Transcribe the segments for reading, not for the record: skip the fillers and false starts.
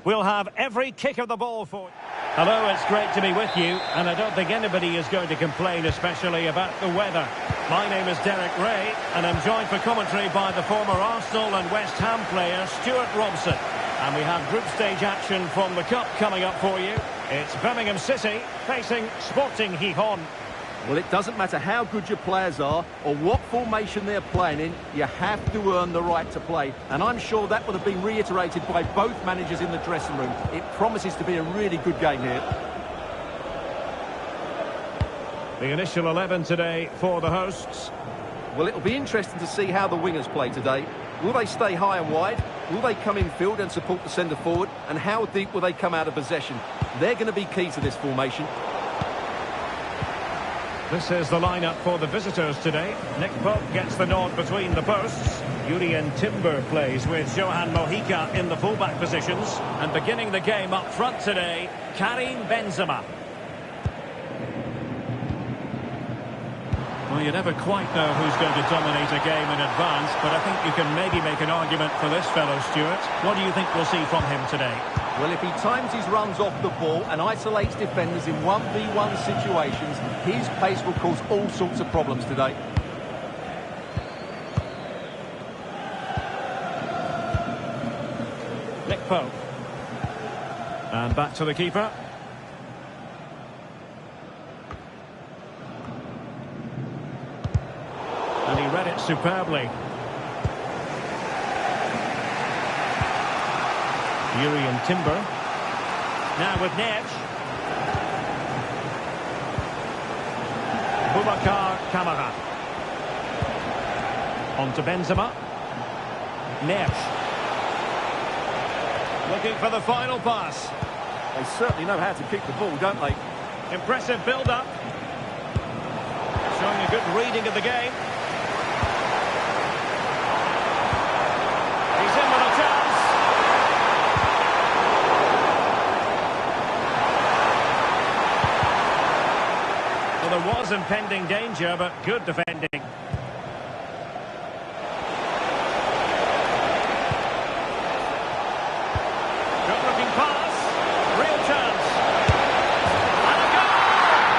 We'll have every kick of the ball for you. Hello, it's great to be with you, and I don't think anybody is going to complain, especially about the weather. My name is Derek Ray, and I'm joined for commentary by the former Arsenal and West Ham player Stuart Robson. And we have group stage action from the Cup coming up for you. It's Birmingham City facing Sporting Gijón. Well, it doesn't matter how good your players are or what formation they're playing in, you have to earn the right to play. And I'm sure that would have been reiterated by both managers in the dressing room. It promises to be a really good game here. The initial 11 today for the hosts. Well, it'll be interesting to see how the wingers play today. Will they stay high and wide? Will they come in field and support the centre forward? And how deep will they come out of possession? They're going to be key to this formation. This is the lineup for the visitors today. Nick Pope gets the nod between the posts. Jurrien Timber plays with Johan Mojica in the fullback positions. And beginning the game up front today, Karim Benzema. Well, you never quite know who's going to dominate a game in advance, but I think you can maybe make an argument for this fellow, Stuart. What do you think we'll see from him today? Well, if he times his runs off the ball and isolates defenders in 1v1 situations, his pace will cause all sorts of problems today. Nick Pope. And back to the keeper. And he read it superbly. Jurrien Timber. Now with Neves. Boubacar Kamara. On to Benzema. Neves. Looking for the final pass. They certainly know how to keep the ball, don't they? Impressive build-up. Showing a good reading of the game. He's in with a chance. Well, there was impending danger, but good defending. Good-looking pass. Real chance. And a goal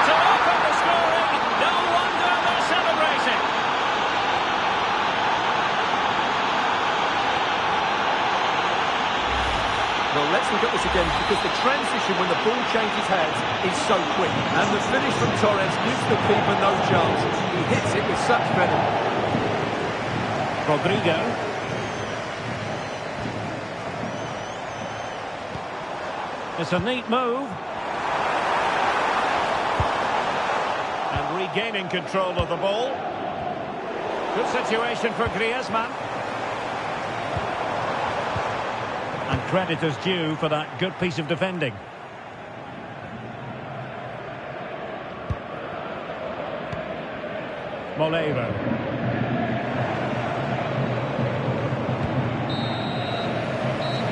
to open the scoring. No wonder they're celebrating. Well, let's look at this again, because the transition when the ball changes hands is so quick. And the finish from Torres gives the keeper no chance. He hits it with such venom. Rodrigo. It's a neat move. And regaining control of the ball. Good situation for Griezmann. And credit is due for that good piece of defending. Moleiro.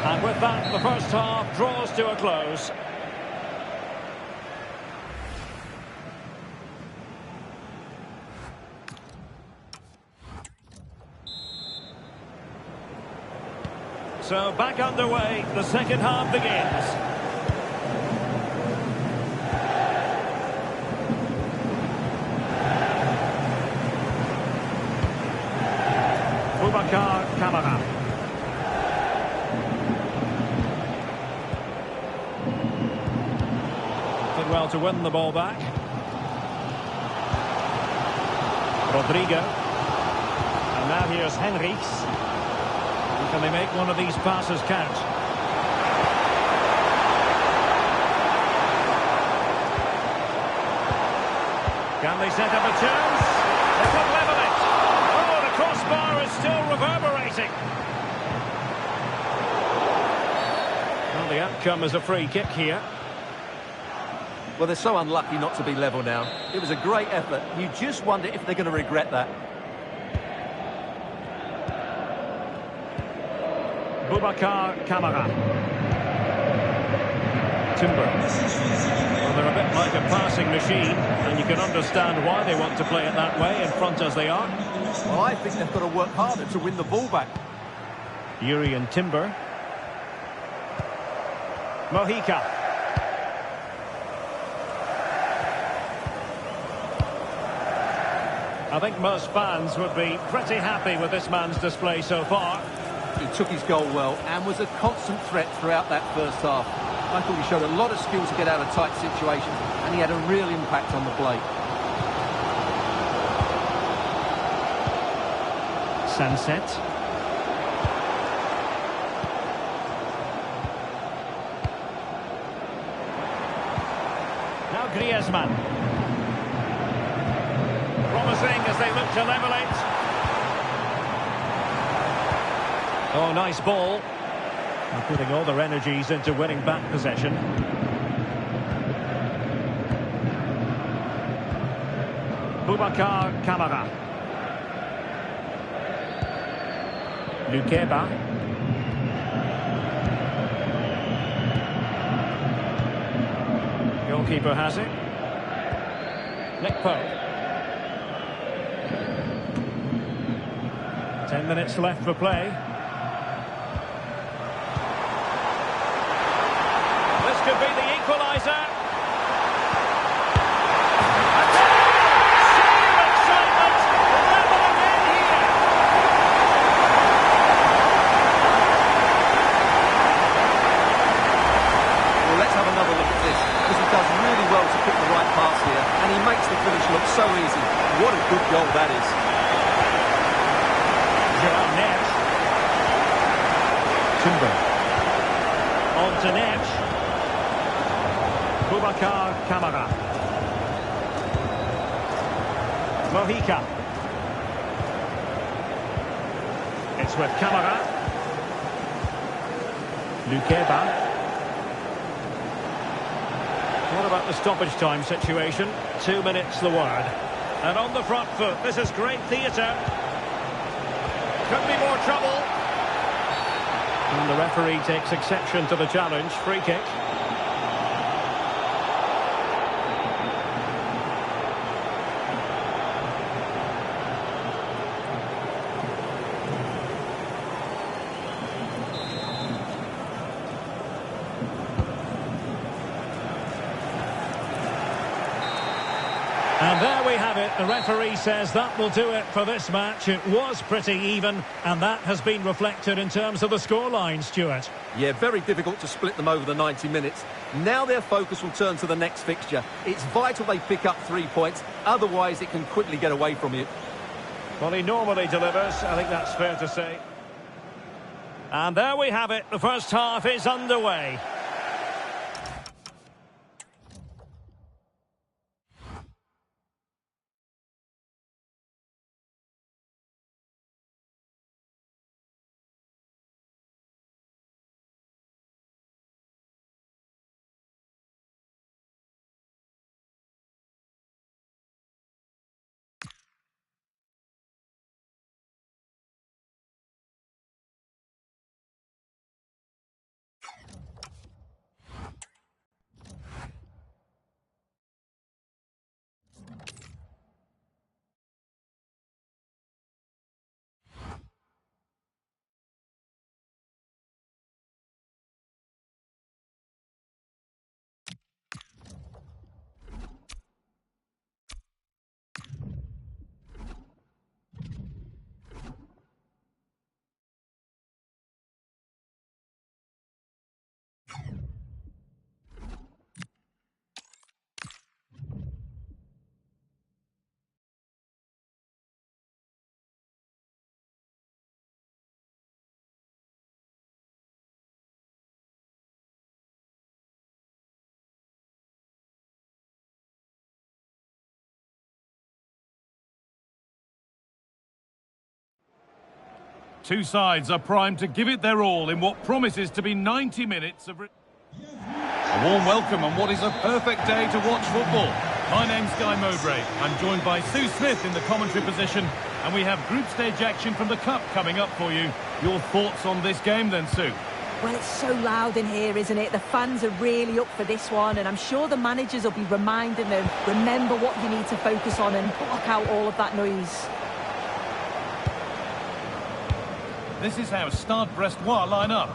And with that, the first half draws to a close. So back underway, the second half begins. Boubacar Kamara. Did well to win the ball back. Rodrigo. And now here's Henrichs. Can they make one of these passes count? Can they set up a chance? They could level it. Oh, the crossbar is still reverberating. Well, the outcome is a free kick here. Well, they're so unlucky not to be level now. It was a great effort. You just wonder if they're going to regret that. Boubacar Kamara. Timber. Well, they're a bit like a passing machine, and you can understand why they want to play it that way, in front as they are. Well, I think they've got to work harder to win the ball back. Jurrien Timber. Mojica. I think most fans would be pretty happy with this man's display so far. He took his goal well and was a constant threat throughout that first half. I thought he showed a lot of skill to get out of tight situations, and he had a real impact on the play. Sunset. Now Griezmann. Promising as they look to level it. Oh, nice ball. And putting all their energies into winning back possession. Boubacar Kamara. Lukeba. Goalkeeper has it. Nick Pope. 10 minutes left for play. This could be the equaliser. Sheer excitement. Level again here. Well, let's have another look at this, because he does really well to pick the right pass here, and he makes the finish look so easy. What a good goal that is. Neves. Timber. On to Neves. Boubacar Kamara. Mojica. It's with Kamara. Lukeba. What about the stoppage time situation? 2 minutes the word. And on the front foot, this is great theatre. Could be more trouble. And the referee takes exception to the challenge. Free kick. And there we have it. The referee says that will do it for this match. It was pretty even, and that has been reflected in terms of the scoreline, Stuart. Yeah, very difficult to split them over the 90 minutes. Now their focus will turn to the next fixture. It's vital they pick up 3 points, otherwise it can quickly get away from you. Well, he normally delivers, I think that's fair to say. And there we have it. The first half is underway. Two sides are primed to give it their all in what promises to be 90 minutes of... A warm welcome on what is a perfect day to watch football. My name's Guy Mowbray. I'm joined by Sue Smith in the commentary position, and we have group stage action from the Cup coming up for you. Your thoughts on this game then, Sue? Well, it's so loud in here, isn't it? The fans are really up for this one, and I'm sure the managers will be reminding them, remember what you need to focus on and block out all of that noise. This is how Stade Brestois line up.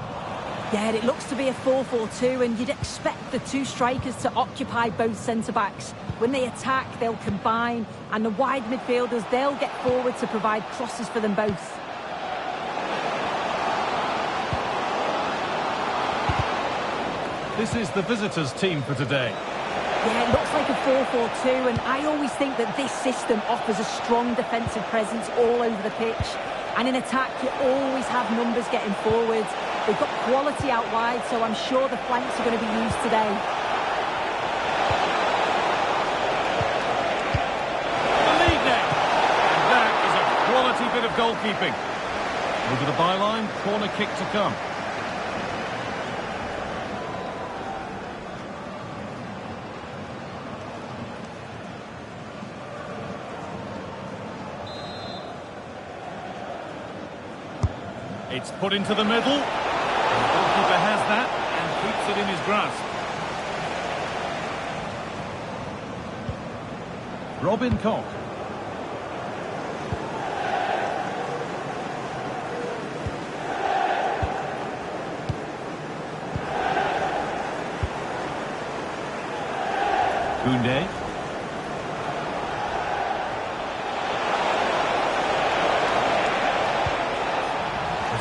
Yeah, it looks to be a 4-4-2, and you'd expect the two strikers to occupy both centre-backs. When they attack, they'll combine, and the wide midfielders, they'll get forward to provide crosses for them both. This is the visitors' team for today. Yeah, it looks like a 4-4-2, and I always think that this system offers a strong defensive presence all over the pitch. And in attack, you always have numbers getting forward. They've got quality out wide, so I'm sure the flanks are going to be used today. The lead net. And that is a quality bit of goalkeeping. Over the byline, corner kick to come. It's put into the middle. The goalkeeper has that and keeps it in his grasp. Robin Koch. Koundé.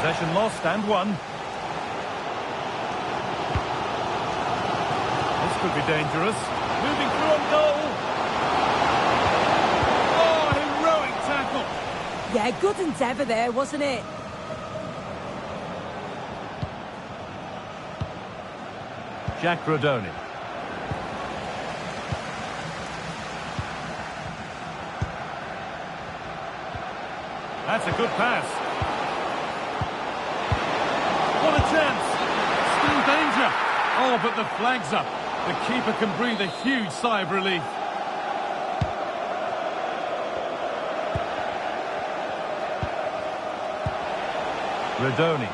Possession lost and won. This could be dangerous. Moving through on goal. Oh, heroic tackle. Yeah, good endeavour there, wasn't it? Jack Rodoni. That's a good pass. What a chance! Still danger! Oh, but the flag's up. The keeper can breathe a huge sigh of relief. Rodoni.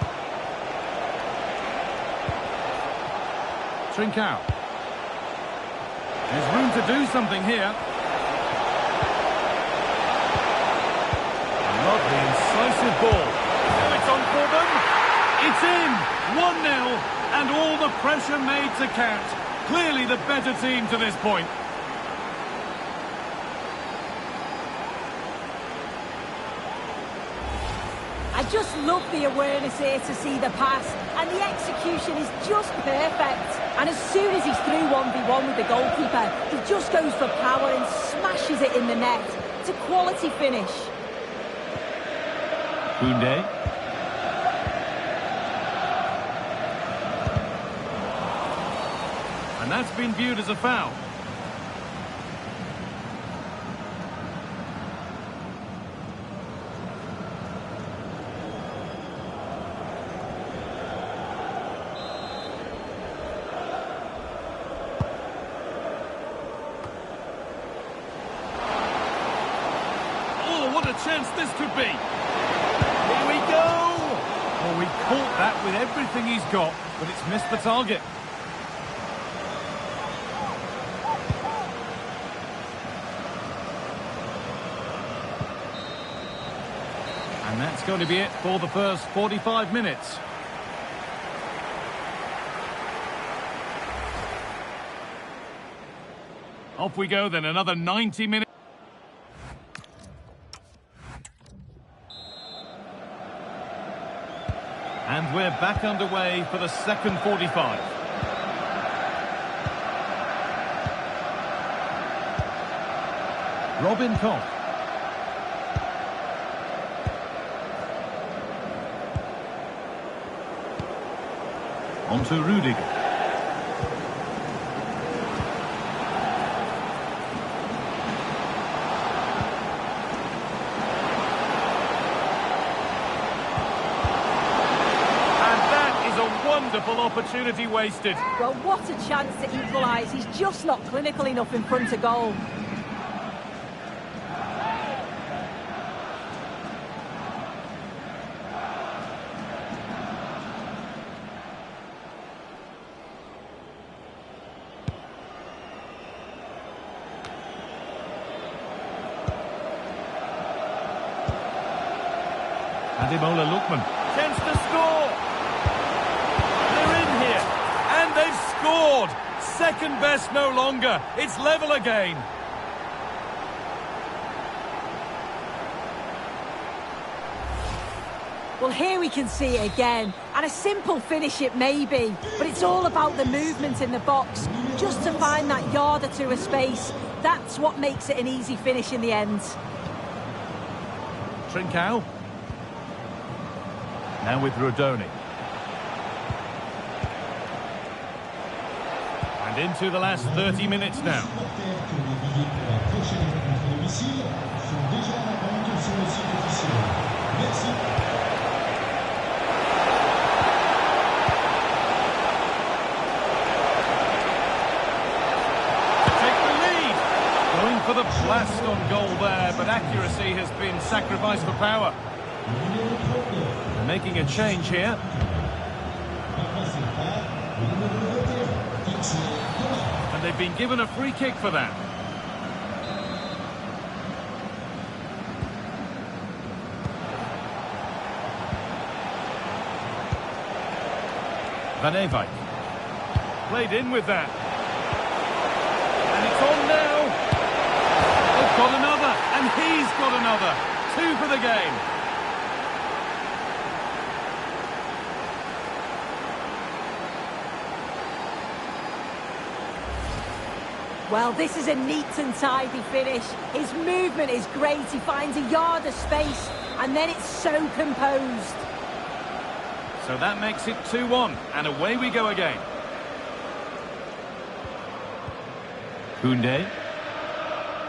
Trincao. There's room to do something here. Lovely, incisive ball. Oh, it's on for them. It's in! 1-0, and all the pressure made to count. Clearly the better team to this point. I just love the awareness here to see the pass, and the execution is just perfect. And as soon as he's through 1v1 with the goalkeeper, he just goes for power and smashes it in the net. It's a quality finish. Koundé. And that's been viewed as a foul. Oh, what a chance this could be. Here we go. Oh, he caught that with everything he's got, but it's missed the target. And that's going to be it for the first 45 minutes. Off we go then, another 90 minutes. And we're back underway for the second 45. Robin Koch. On to Rudiger. Wonderful opportunity wasted. Well, what a chance to equalise. He's just not clinical enough in front of goal. Ademola Lookman. Chance to score. There scored! Second best no longer. It's level again. Well, here we can see it again, and a simple finish it may be, but it's all about the movement in the box, just to find that yard or two of space. That's what makes it an easy finish in the end. Trincao. Now with Rodoni. And into the last 30 minutes now. For the blast on goal there, but accuracy has been sacrificed for power. They're making a change here. And they've been given a free kick for that. Van Ewijk. Played in with that. And it's on now. Got another, and he's got another. 2 for the game. Well, this is a neat and tidy finish. His movement is great. He finds a yard of space, and then it's so composed. So that makes it 2-1, and away we go again. Koundé.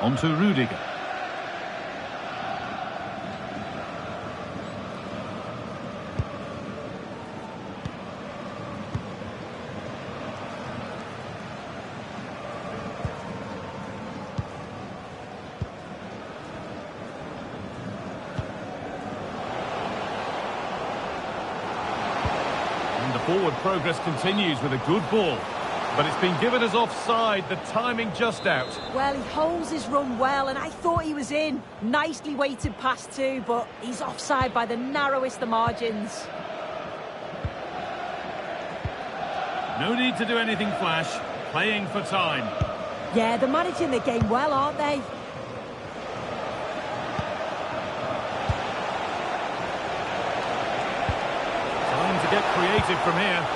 On to Rudiger. And the forward progress continues with a good ball. But it's been given as offside, the timing just out. Well, he holds his run well, and I thought he was in. Nicely weighted pass too, but he's offside by the narrowest of margins. No need to do anything flash, playing for time. Yeah, they're managing the game well, aren't they? Time to get creative from here.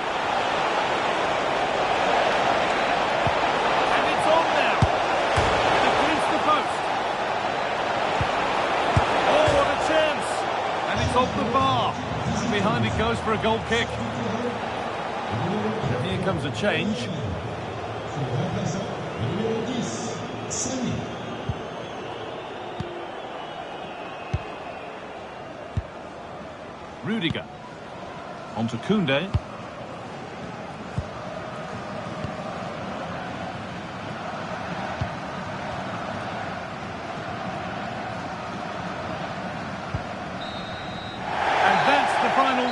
Off the bar, and behind it goes for a goal kick. And here comes a change. Rudiger. On to Koundé.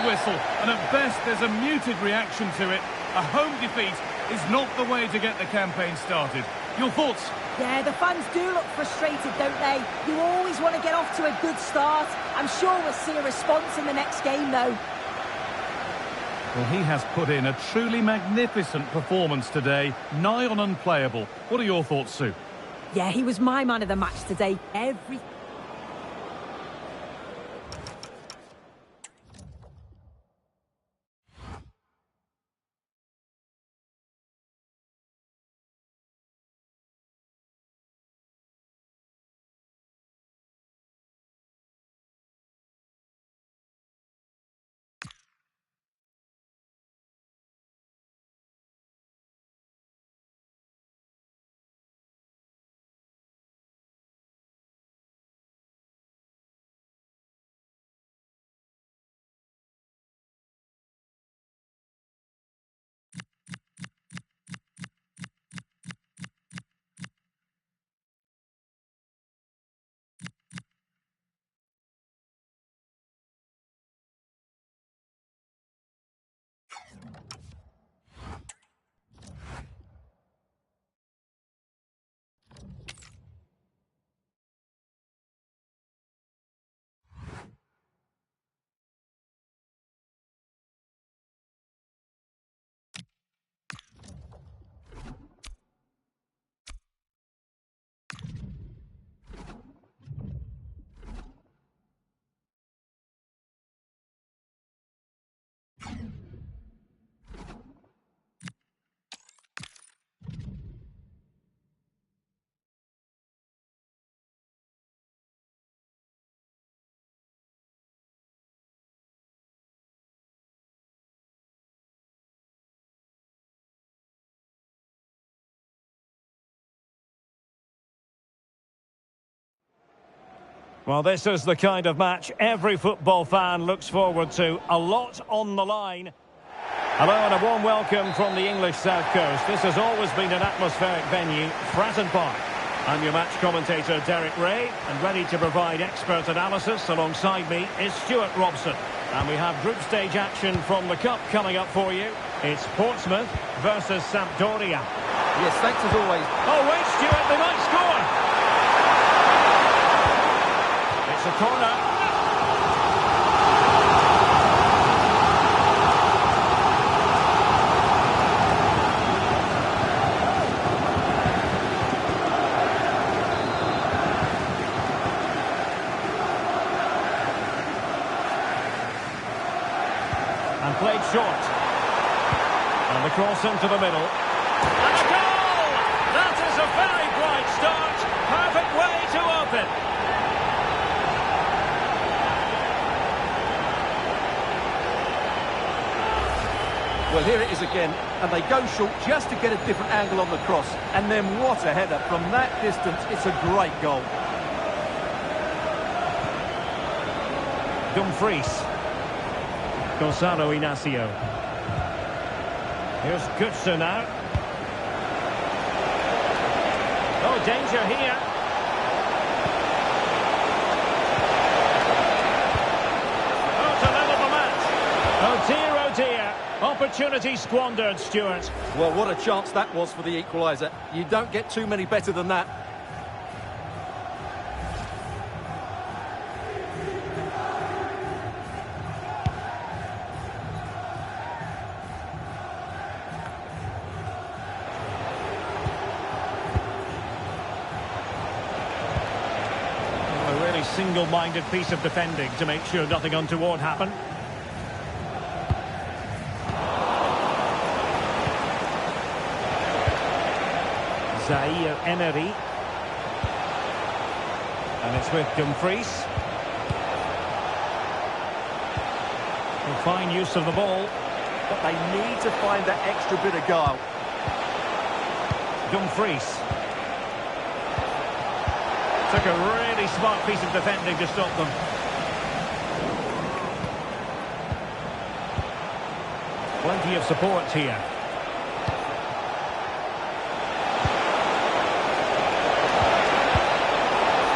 Whistle, and at best there's a muted reaction to it. A home defeat is not the way to get the campaign started. Your thoughts? Yeah, the fans do look frustrated, don't they? You always want to get off to a good start. I'm sure we'll see a response in the next game, though. Well, he has put in a truly magnificent performance today, nigh on unplayable. What are your thoughts, Sue? Yeah, he was my man of the match today. Well, this is the kind of match every football fan looks forward to. A lot on the line. Hello and a warm welcome from the English South Coast. This has always been an atmospheric venue, Fratton Park. I'm your match commentator, Derek Ray, and ready to provide expert analysis alongside me is Stuart Robson. And we have group stage action from the Cup coming up for you. It's Portsmouth versus Sampdoria. Yes, thanks as always. Oh, wait, Stuart, they might score. It's a corner. And played short. And the cross into the middle. And a goal! That is a very bright start. Perfect way to open. Well, here it is again, and they go short just to get a different angle on the cross. And then what a header. From that distance, it's a great goal. Dumfries. Gonzalo Inacio. Here's Götze now. Oh, danger here. Oh, to level the match. Oh dear, oh dear. Opportunity squandered, Stuart. Well, what a chance that was for the equaliser. You don't get too many better than that. A really single-minded piece of defending to make sure nothing untoward happened. Zaire Emery. And it's with Dumfries. Fine use of the ball. But they need to find that extra bit of guile. Dumfries. Took a really smart piece of defending to stop them. Plenty of support here.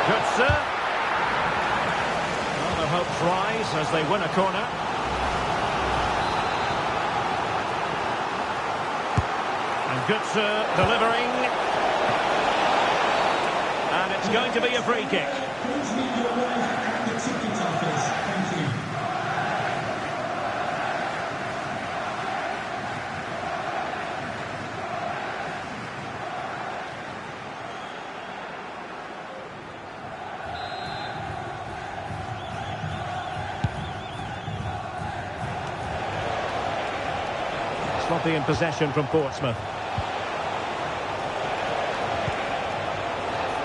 Götze. Well, the hopes rise as they win a corner. And Götze delivering. And it's going to be a free kick. Sloppy in possession from Portsmouth.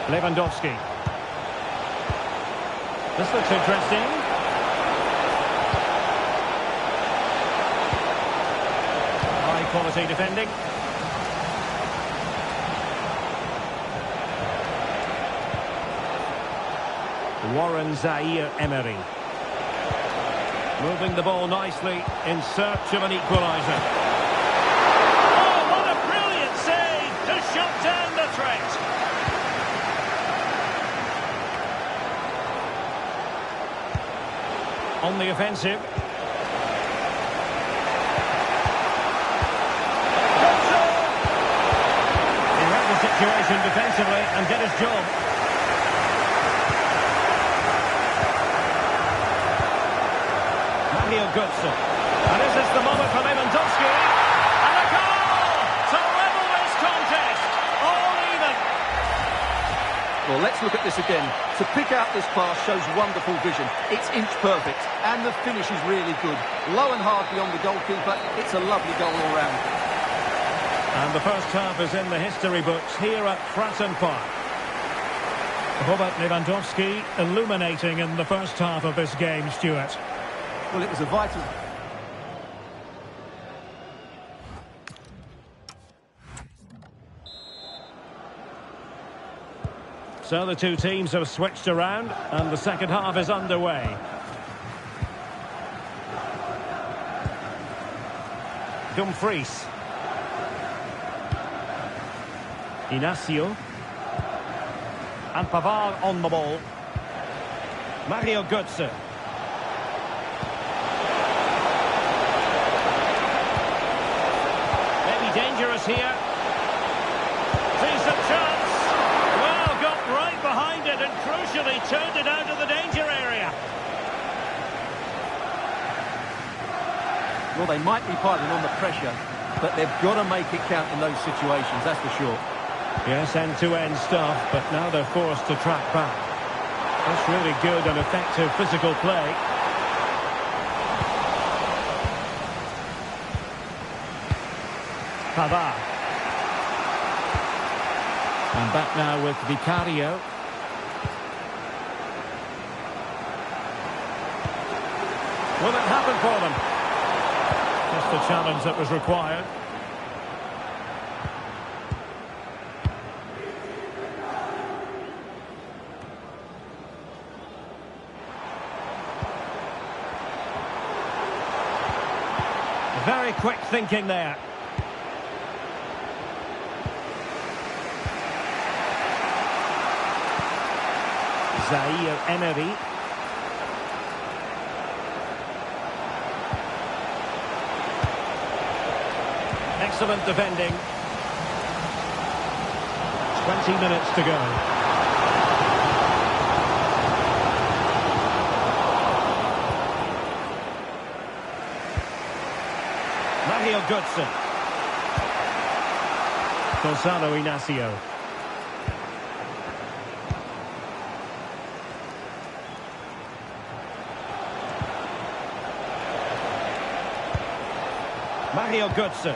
Lewandowski. This looks interesting. High quality defending. Warren Zaire Emery. Moving the ball nicely in search of an equaliser. Oh, what a brilliant save to shut down the threat. On the offensive. He read the situation defensively and did his job. Mario Götze. And this is the moment for Lewandowski. And a goal to level this contest. All even. Well, let's look at this again. To pick out this pass shows wonderful vision. It's inch perfect, and the finish is really good. Low and hard beyond the goalkeeper. It's a lovely goal all round. And the first half is in the history books here at Fratton Park. Robert Lewandowski illuminating in the first half of this game, Stuart. Well, it was a vital... So the two teams have switched around and the second half is underway. Dumfries. Inacio. And Pavard on the ball. Mario Götze. Maybe dangerous here. Decent chance. Well, got right behind it and crucially turned it out of the danger area. Well, they might be piling on the pressure, but they've got to make it count in those situations, that's for sure. Yes, end-to-end stuff, but now they're forced to track back. That's really good and effective physical play. Pavard. And back now with Vicario. Will it happen for them? Just the challenge that was required. Very quick thinking there. Zaire Emery. Excellent defending. 20 minutes to go. Mario Götze. Gonzalo Inacio. Mario Götze.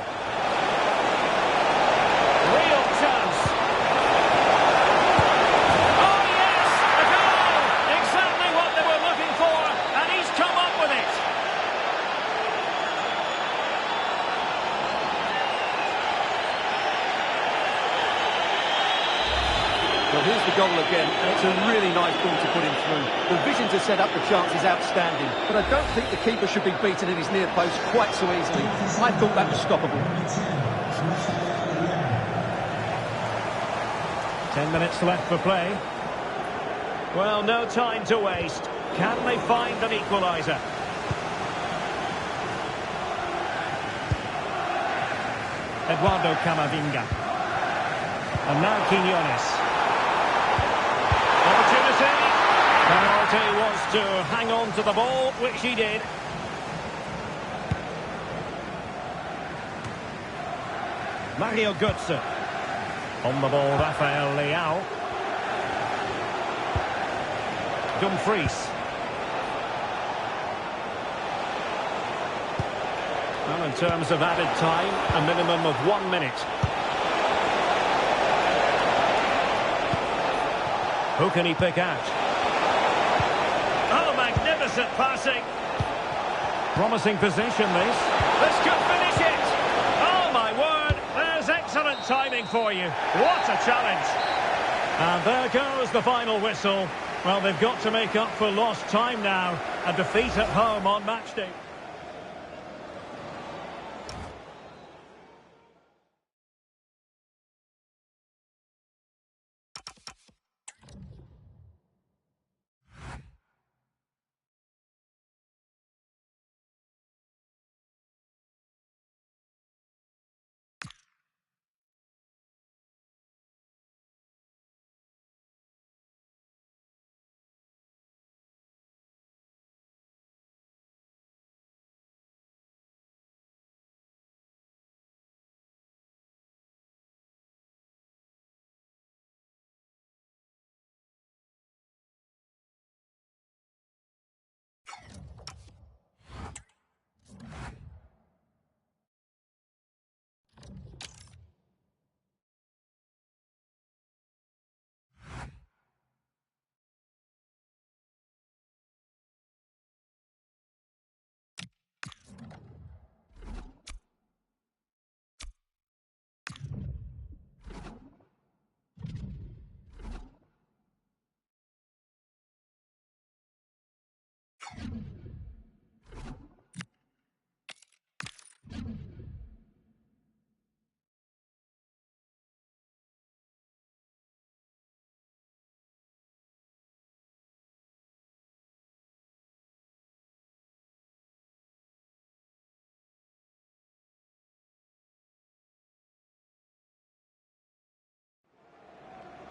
Real chance. Oh yes, a goal! Exactly what they were looking for, and he's come up with it. Well, here's the goal again, and it's a really nice ball to put him through. The vision to set up the chance is outstanding, but I don't think the keeper should be beaten in his near post quite so easily. I thought that was stoppable. 10 minutes left for play. Well, no time to waste. Can they find an equaliser? Eduardo Camavinga. And now Quiñones. Opportunity. Penalty was to hang on to the ball, which he did. Mario Götze. On the ball, Rafael Leao. Dumfries. Well, in terms of added time, a minimum of 1 minute. Who can he pick out? Oh, magnificent passing. Promising position, this. This could finish it. Oh, my word. There's excellent timing for you. What a challenge. And there goes the final whistle. Well, they've got to make up for lost time now. A defeat at home on match day.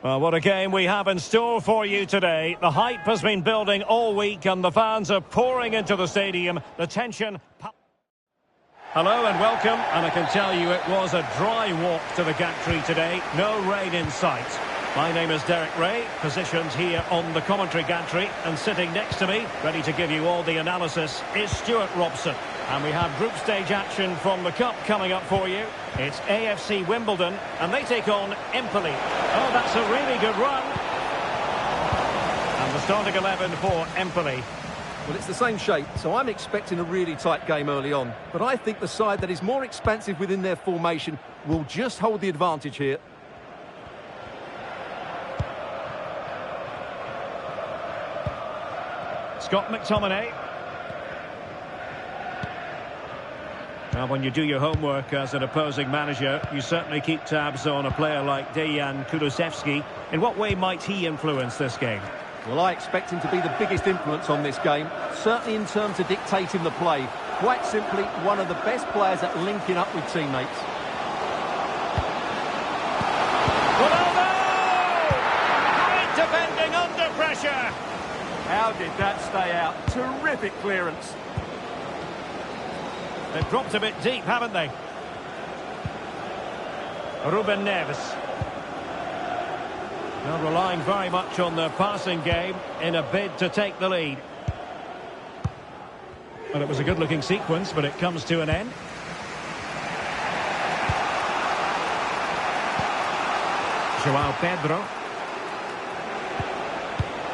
Well, what a game we have in store for you today. The hype has been building all week and the fans are pouring into the stadium. The tension... Hello and welcome, and I can tell you it was a dry walk to the gantry today. No rain in sight. My name is Derek Ray, positioned here on the commentary gantry, and sitting next to me, ready to give you all the analysis, is Stuart Robson. And we have group stage action from the Cup coming up for you. It's AFC Wimbledon, and they take on Empoli. Oh, that's a really good run. And the starting 11 for Empoli. Well, it's the same shape, so I'm expecting a really tight game early on. But I think the side that is more expansive within their formation will just hold the advantage here. Scott McTominay. Now, when you do your homework as an opposing manager, you certainly keep tabs on a player like Dejan Kulusevski. In what way might he influence this game? Well, I expect him to be the biggest influence on this game, certainly in terms of dictating the play. Quite simply, one of the best players at linking up with teammates. Ronaldo! Great defending under pressure! How did that stay out? Terrific clearance. They've dropped a bit deep, haven't they? Ruben Neves. Well, relying very much on the passing game in a bid to take the lead. Well, it was a good-looking sequence, but it comes to an end. João Pedro.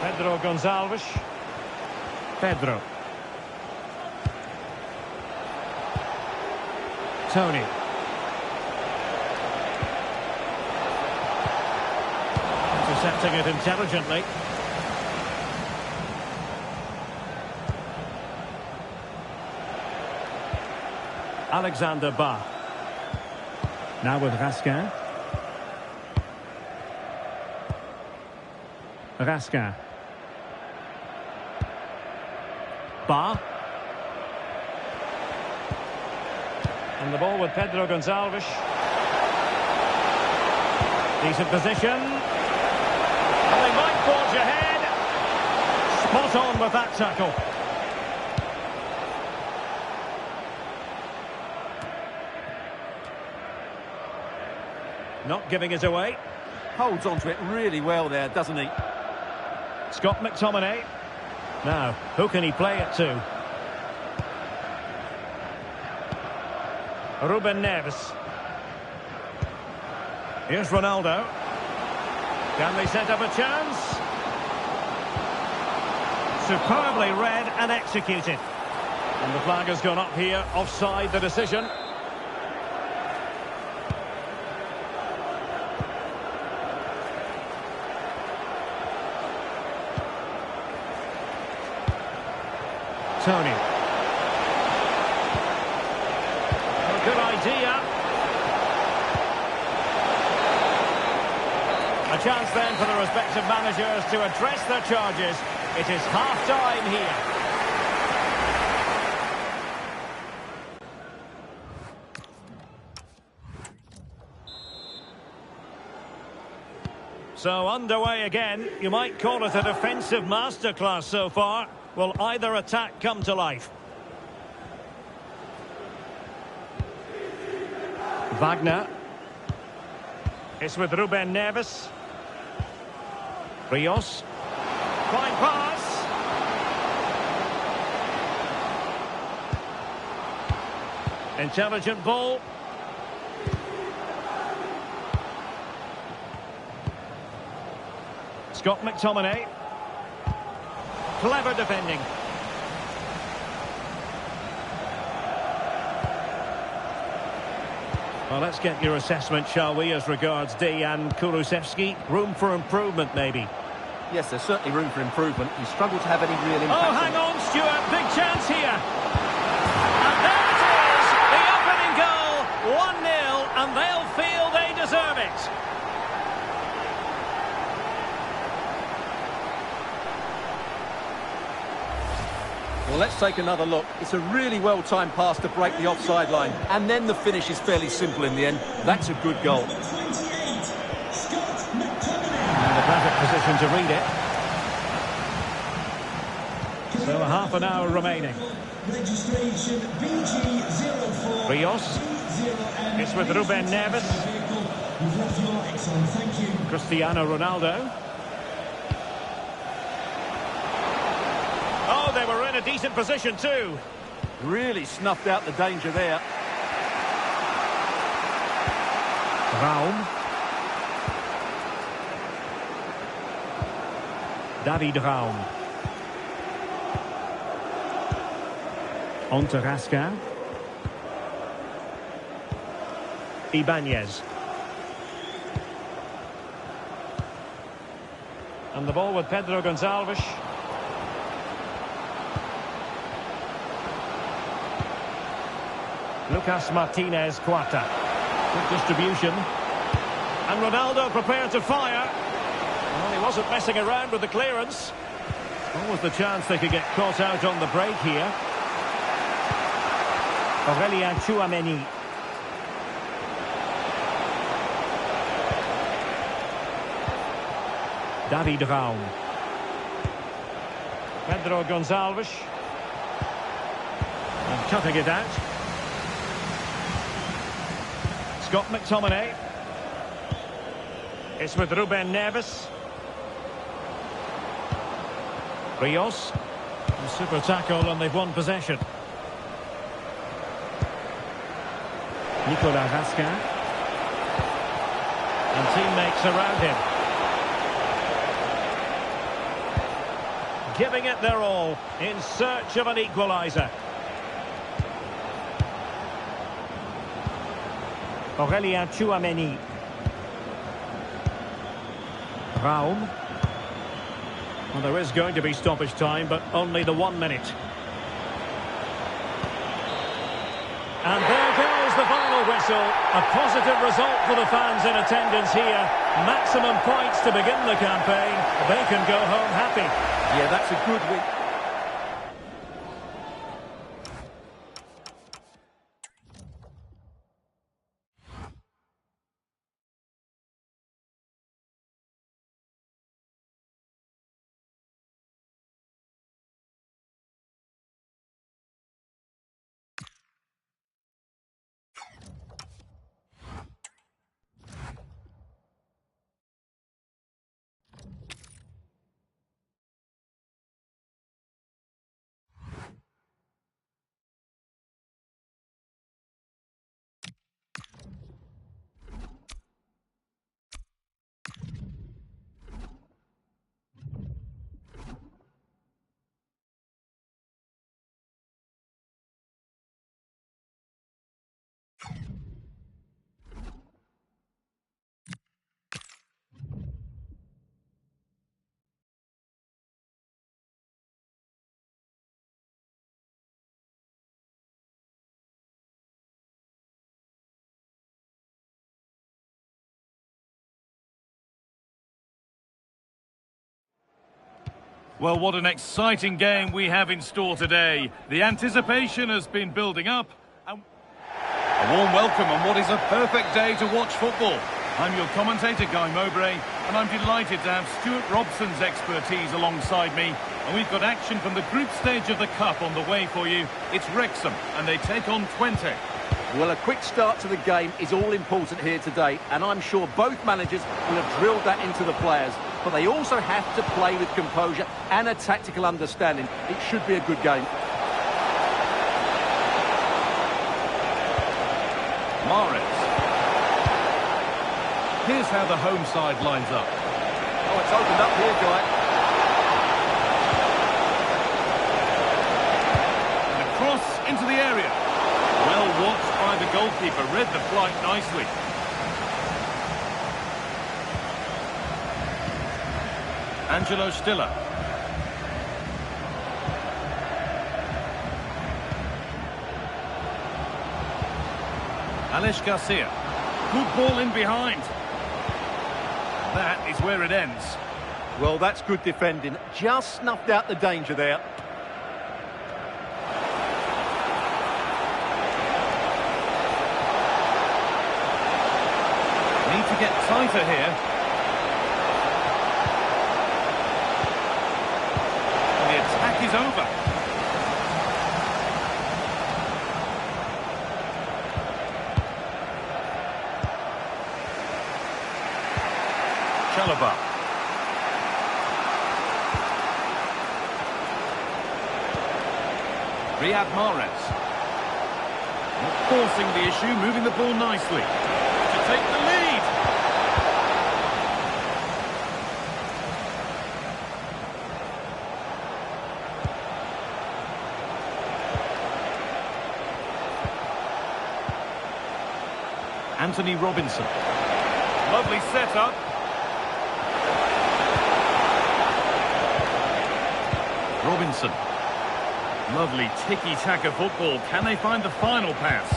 Pedro Gonçalves. Pedro. Tony. Intercepting it intelligently. Alexander Ba. Now with Raskin. Raskin. Ba. And the ball with Pedro Gonçalves. Decent position. And they might forge ahead. Spot on with that tackle. Not giving it away. Holds onto it really well there, doesn't he? Scott McTominay. Now, who can he play it to? Ruben Neves. Here's Ronaldo. Can they set up a chance? Superbly read and executed. And the flag has gone up here, offside the decision. Tony. A good idea. A chance then for the respective managers to address their charges. It is half-time here. So underway again. You might call it a defensive masterclass so far. Will either attack come to life? Wagner. It's with Ruben Neves. Rios. Fine pass. Intelligent ball. Scott McTominay. Clever defending. Well, let's get your assessment, shall we, as regards Dejan Kulusevski. Room for improvement, maybe. Yes, there's certainly room for improvement. He struggled to have any real impact. Oh, hang on, Stuart. Big chance here. And there it is. The opening goal. 1-0, and they'll feel they deserve it. Well, let's take another look. It's a really well-timed pass to break the offside line. And then the finish is fairly simple in the end. That's a good goal. position to read it. So half an hour remaining. Registration BG04. Rios. It's with Ruben Neves. You've left your lights on, thank you. Cristiano Ronaldo. Oh, they were in a decent position too. Really snuffed out the danger there. Raum. David Raum. On to Rasca. Ibanez. And the ball with Pedro Gonçalves. Lucas Martinez Quarta. Good distribution. And Ronaldo prepared to fire. Well, he wasn't messing around with the clearance. Always the chance they could get caught out on the break here. Aurélien Tchouaméni. David Raum. Pedro Gonçalves. And cutting it out. Scott McTominay. It's with Ruben Neves. Rios. A super tackle and they've won possession. Nicolas Rasca. And teammates around him. Giving it their all in search of an equaliser. Aurélien Tchouaméni. Raum. Well, there is going to be stoppage time, but only the 1 minute. And there goes the final whistle. A positive result for the fans in attendance here. Maximum points to begin the campaign. They can go home happy. Yeah, that's a good win. Well, what an exciting game we have in store today. The anticipation has been building up. And a warm welcome on what is a perfect day to watch football. I'm your commentator, Guy Mowbray, and I'm delighted to have Stuart Robson's expertise alongside me. And we've got action from the group stage of the Cup on the way for you. It's Wrexham, and they take on Twente. Well, a quick start to the game is all important here today, and I'm sure both managers will have drilled that into the players. But they also have to play with composure and a tactical understanding. It should be a good game. Mahrez. Here's how the home side lines up. Oh, it's opened up here, Guy. And a cross into the area. Well watched by the goalkeeper, read the flight nicely. Angelo Stiller. Alex Garcia. Good ball in behind. That is where it ends. Well, that's good defending. Just snuffed out the danger there. Need to get tighter here. Chalobah. Riyad Mahrez. Not forcing the issue, moving the ball nicely. To take the lead. Anthony Robinson. Lovely setup. Robinson. Lovely tiki-taka football. Can they find the final pass?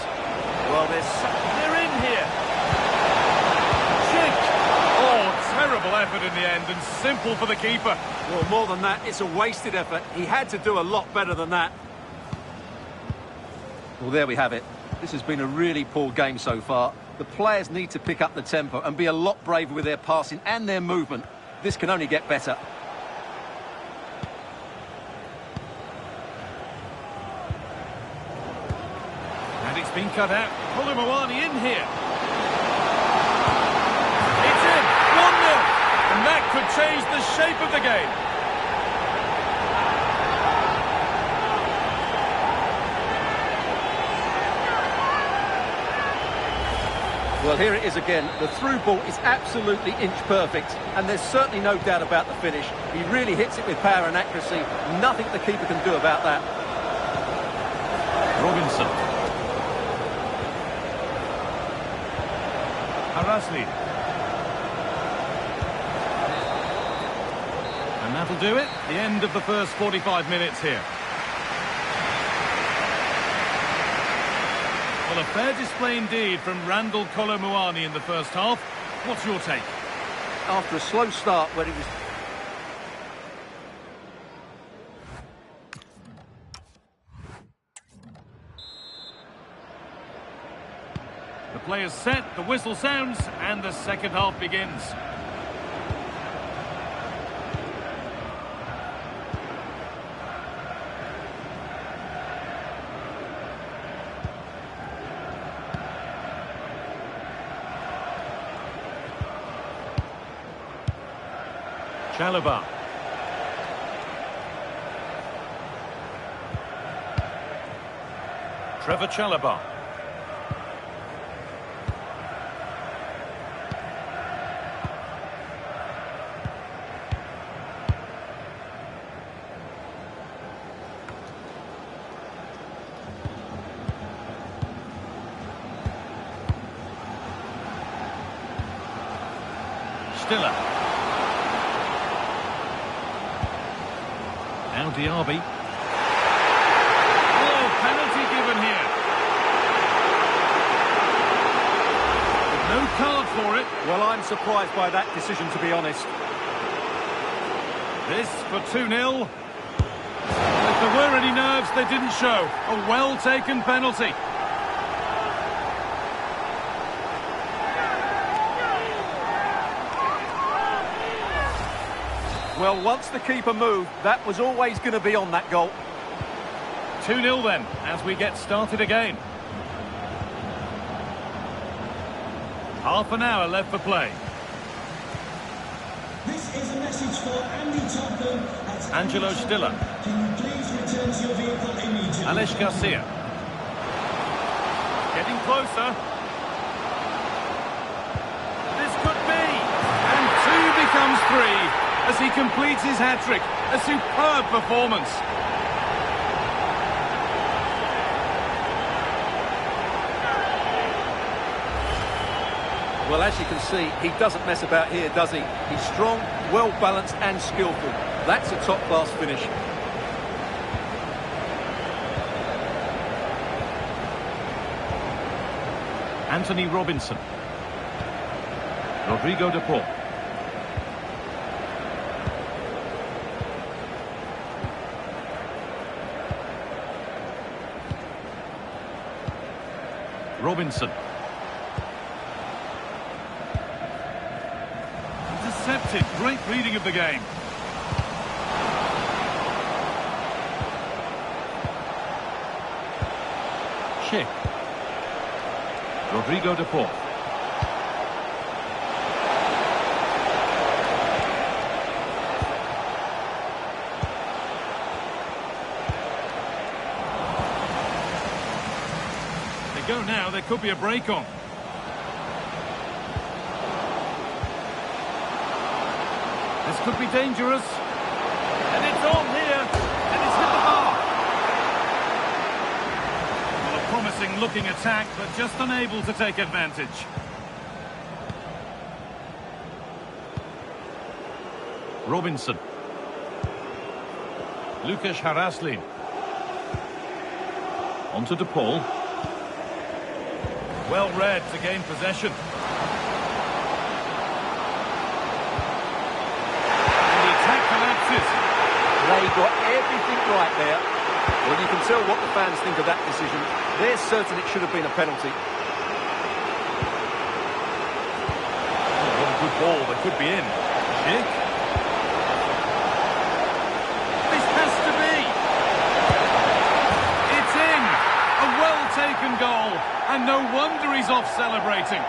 Well, they're in here. Chink. Oh, terrible effort in the end and simple for the keeper. Well, more than that, it's a wasted effort. He had to do a lot better than that. Well, there we have it. This has been a really poor game so far. The players need to pick up the tempo and be a lot braver with their passing and their movement. This can only get better. And it's been cut out. Kolomouani in here. It's in. 1-0. And that could change the shape of the game. Well, here it is again. The through ball is absolutely inch perfect, and there's certainly no doubt about the finish. He really hits it with power and accuracy. Nothing the keeper can do about that. Robinson. Arasli. And that'll do it. The end of the first 45 minutes here. Well, a fair display indeed from Randall Kolomouani in the first half. What's your take? After a slow start where he was... The players set, the whistle sounds, and the second half begins. Chalobah. Trevor Chalobah. Stiller. Now Diaby. Oh, penalty given here. No card for it. Well, I'm surprised by that decision, to be honest. This for 2-0. If there were any nerves, they didn't show. A well-taken penalty. Well, once the keeper moved, that was always going to be on that goal. 2-0 then, as we get started again. Half an hour left for play. This is a message for Andy Topham. Angelo Stiller. Can you please return to your vehicle immediately? Alex Garcia. Getting closer. This could be. And 2 becomes 3. As he completes his hat-trick. A superb performance. Well, as you can see, he doesn't mess about here, does he? He's strong, well-balanced and skillful. That's a top-class finish. Anthony Robinson. Rodrigo de Paul. Robinson. Intercepted. Great reading of the game. Schick. Rodrigo de Paul. go now, there could be a break on. This could be dangerous. And it's on here. And it's hit the bar. Well, a promising looking attack, but just unable to take advantage. Robinson. Lukasz Haraslin. On to DePaul. Well read to gain possession. And the attack collapses. They got everything right there. Well, you can tell what the fans think of that decision. They're certain it should have been a penalty. Oh, what a good ball. They could be in. Schick. This has to be. It's in. A well-taken goal. And no wonder he's off celebrating.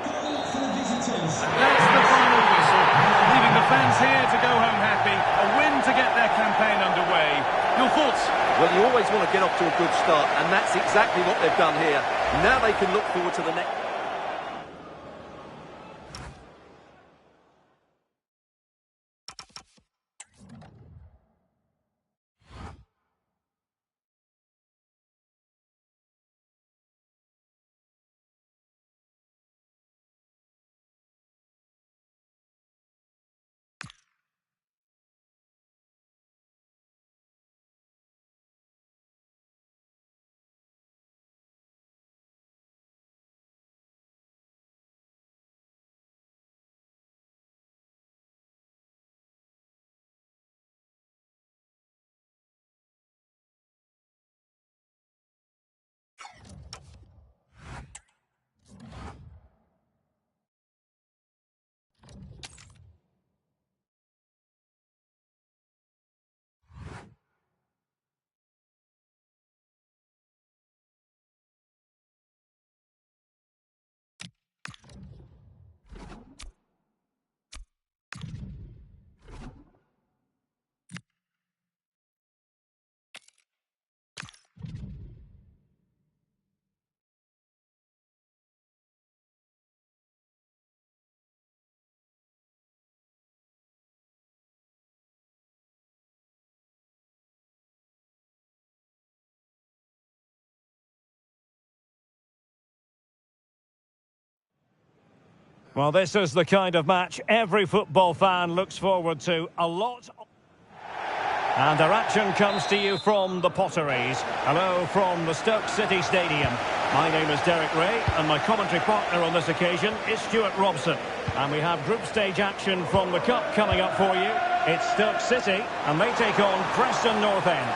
Goal for the visitors. That's the final whistle, leaving the fans here to go home happy. A win to get their campaign underway. Your thoughts? Well, you always want to get off to a good start, and that's exactly what they've done here. Now they can look forward to the next. Well, this is the kind of match every football fan looks forward to a lot. And our action comes to you from the Potteries. Hello from the Stoke City Stadium. My name is Derek Ray, and my commentary partner on this occasion is Stuart Robson. And we have group stage action from the Cup coming up for you. It's Stoke City, and they take on Preston North End.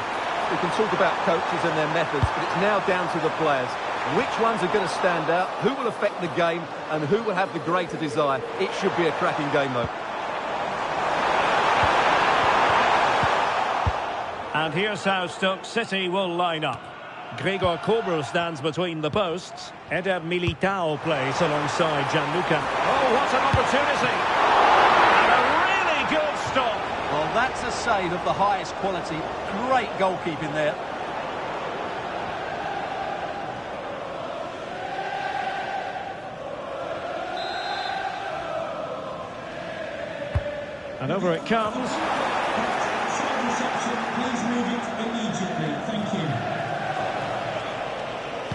We can talk about coaches and their methods, but it's now down to the players. Which ones are going to stand out, who will affect the game, and who will have the greater desire. It should be a cracking game, though. And here's how Stoke City will line up. Gregor Kobel stands between the posts. Eder Militao plays alongside Gianluca. Oh, what an opportunity! And a really good stop. Well, that's a save of the highest quality. Great goalkeeping there. And over it comes. Reception, please move it immediately. Thank you.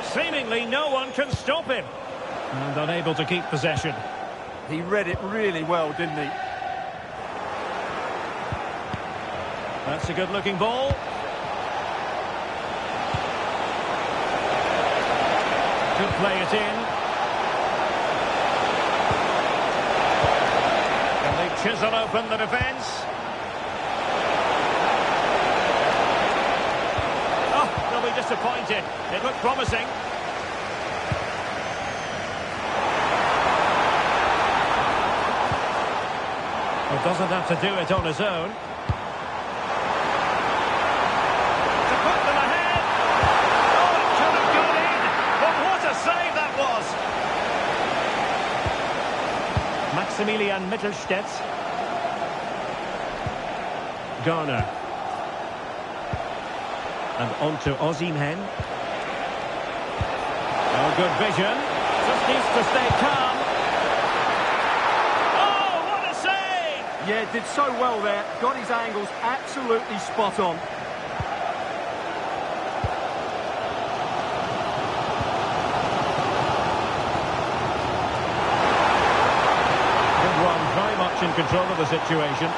Seemingly no one can stop him. And unable to keep possession. He read it really well, didn't he? That's a good-looking ball. Could play it in. Can they chisel open the defence? Oh, they'll be disappointed. It looked promising. Well, doesn't have to do it on his own. Maximilian Mittelstädt. Garner. And on to Osimhen. Oh, good vision. Just needs to stay calm. Oh, what a save! Yeah, did so well there. Got his angles absolutely spot on. Good one, very much in control of the situation.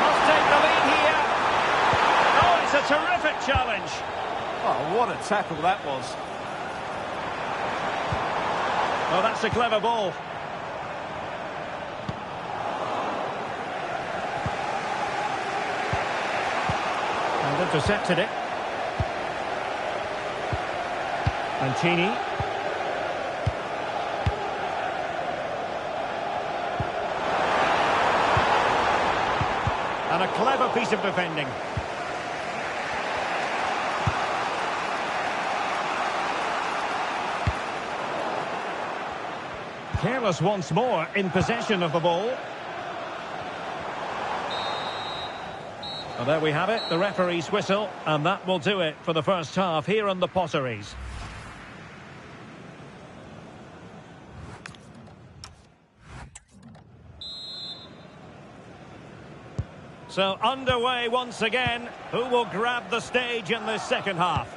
Must take the lead here. Oh, it's a terrific challenge. Oh, what a tackle that was. Oh, that's a clever ball. And intercepted it. Mancini. And a clever piece of defending. Careless once more in possession of the ball. Well, there we have it, the referee's whistle, and that will do it for the first half here on the Potteries. So underway once again. Who will grab the stage in this second half?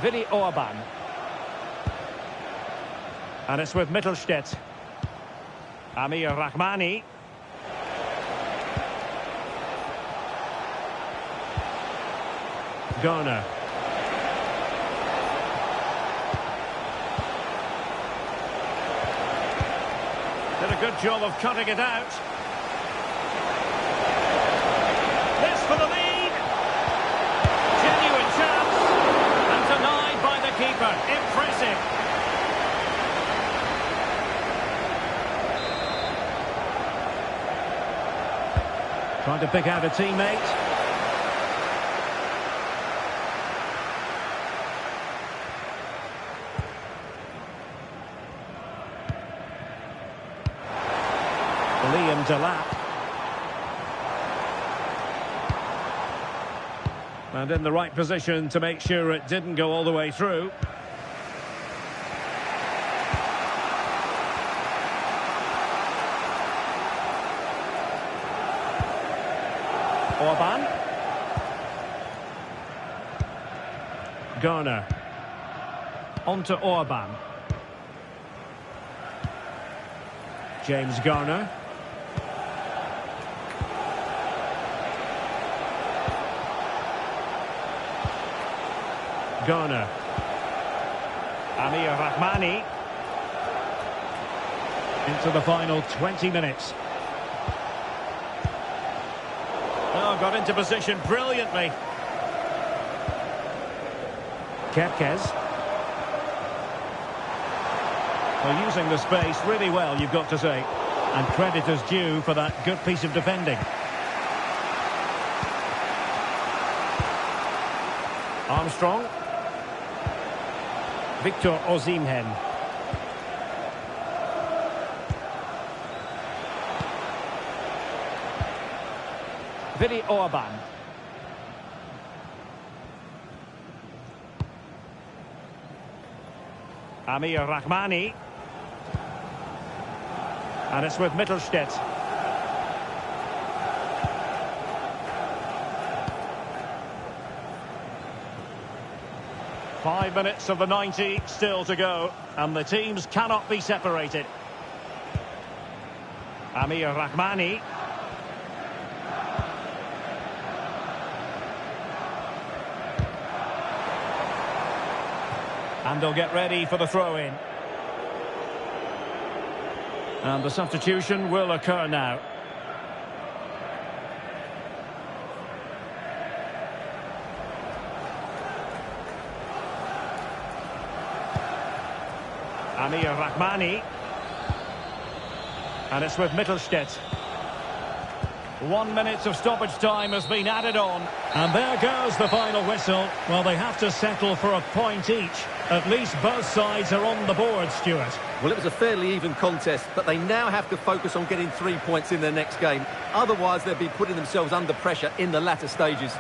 Vili Orban. And it's with Mittelstädt. Amir Rahmani. Garner. Did a good job of cutting it out. This for the lead. Genuine chance. And denied by the keeper. Impressive. Trying to pick out a teammate. Liam Delap. And in the right position to make sure it didn't go all the way through. Orban. Garner. On to Orban. James Garner. Garner. Amir Rahmani. Into the final 20 minutes. Oh, got into position brilliantly. Kepkes. Well, using the space really well, you've got to say. And credit is due for that good piece of defending. Armstrong. Victor Osimhen. Vili Orban. Amir Rahmani. And it's with Mittelstädt. Five minutes of the 90 still to go, and the teams cannot be separated. Amir Rahmani. And they'll get ready for the throw-in. And the substitution will occur now. Amir Rahmani. And it's with Mittelstädt. 1 minute of stoppage time has been added on. And there goes the final whistle. Well, they have to settle for a point each. At least both sides are on the board, Stuart. Well, it was a fairly even contest, but they now have to focus on getting 3 points in their next game. Otherwise, they'll be putting themselves under pressure in the latter stages.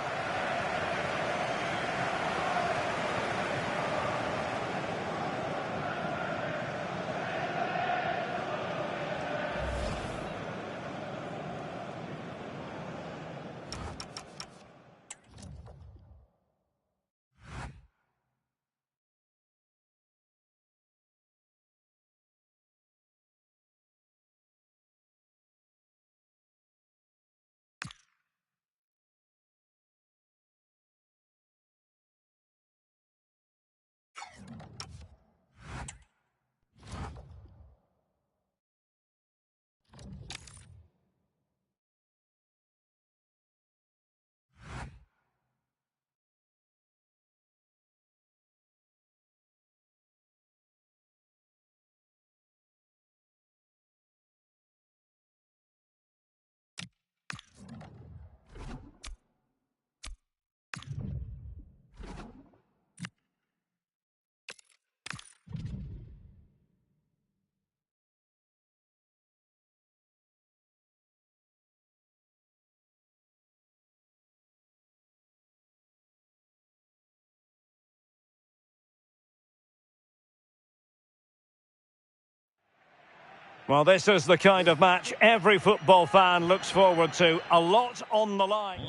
Well, this is the kind of match every football fan looks forward to. A lot on the line.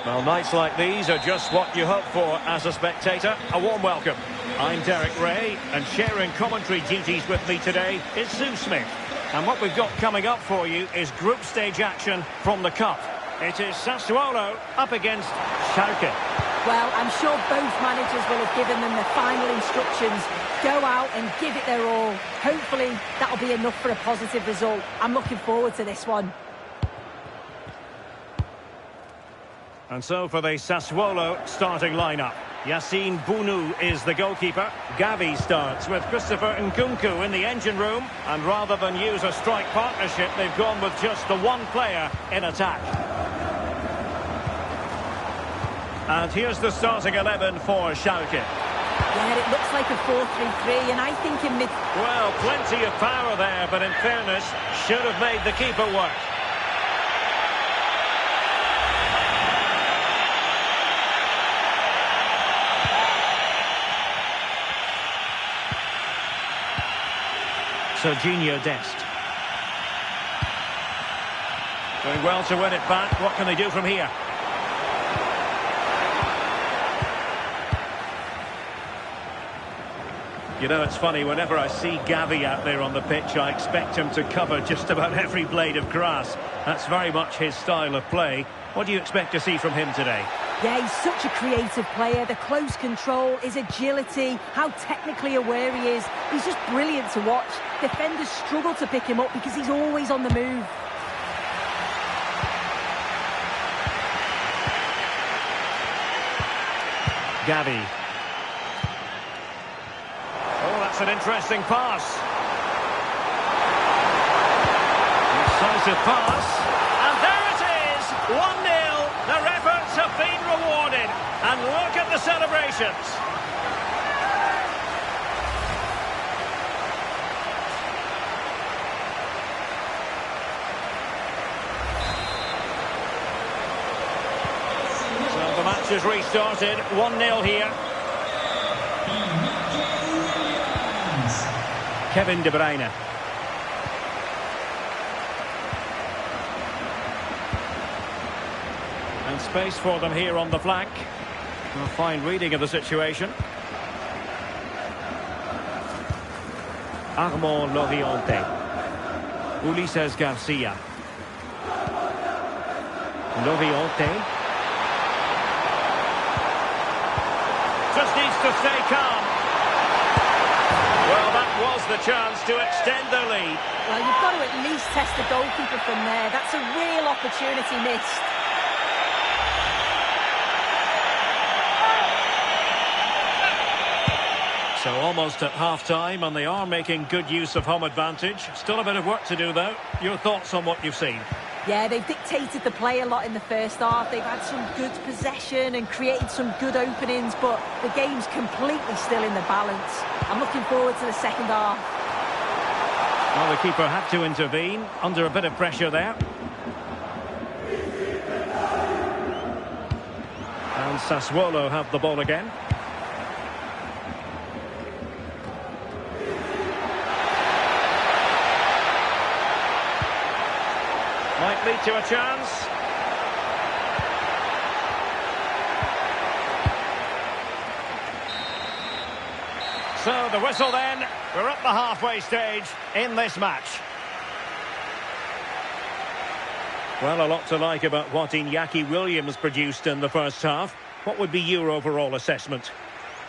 Well, nights like these are just what you hope for as a spectator. A warm welcome. I'm Derek Ray, and sharing commentary duties with me today is Sue Smith. And what we've got coming up for you is group stage action from the Cup. It is Sassuolo up against Schalke. Well, I'm sure both managers will have given them the final instructions. Go out and give it their all. Hopefully, that'll be enough for a positive result. I'm looking forward to this one. And so for the Sassuolo starting lineup. Yassine Bounou is the goalkeeper. Gavi starts with Christopher Nkunku in the engine room. And rather than use a strike partnership, they've gone with just the one player in attack. And here's the starting 11 for Schalke. Yeah, it looks like a 4-3-3, and I think in mid... Well, plenty of power there, but in fairness, should have made the keeper work. Serginho Dest. Doing well to win it back. What can they do from here? You know, it's funny, whenever I see Gavi out there on the pitch, I expect him to cover just about every blade of grass. That's very much his style of play. What do you expect to see from him today? Yeah, he's such a creative player. The close control, his agility, how technically aware he is. He's just brilliant to watch. Defenders struggle to pick him up because he's always on the move. Gavi. Oh, that's an interesting pass. Decisive pass. And there it is! 1-0. Their efforts have been rewarded. And look at the celebrations. So the match has restarted. 1-0 here. Kevin De Bruyne. And space for them here on the flank. A fine reading of the situation. Armand Loriente. Ulises Garcia. Loriente. Just needs to stay calm. Well, that was the chance to extend their lead. Well, you've got to at least test the goalkeeper from there. That's a real opportunity missed. So almost at half-time, and they are making good use of home advantage. Still a bit of work to do, though. Your thoughts on what you've seen? Yeah, they've dictated the play a lot in the first half. They've had some good possession and created some good openings, but the game's completely still in the balance. I'm looking forward to the second half. Well, the keeper had to intervene under a bit of pressure there. And Sassuolo have the ball again. Might lead to a chance. So the whistle then. We're at the halfway stage in this match. Well, a lot to like about what Iñaki Williams produced in the first half. What would be your overall assessment?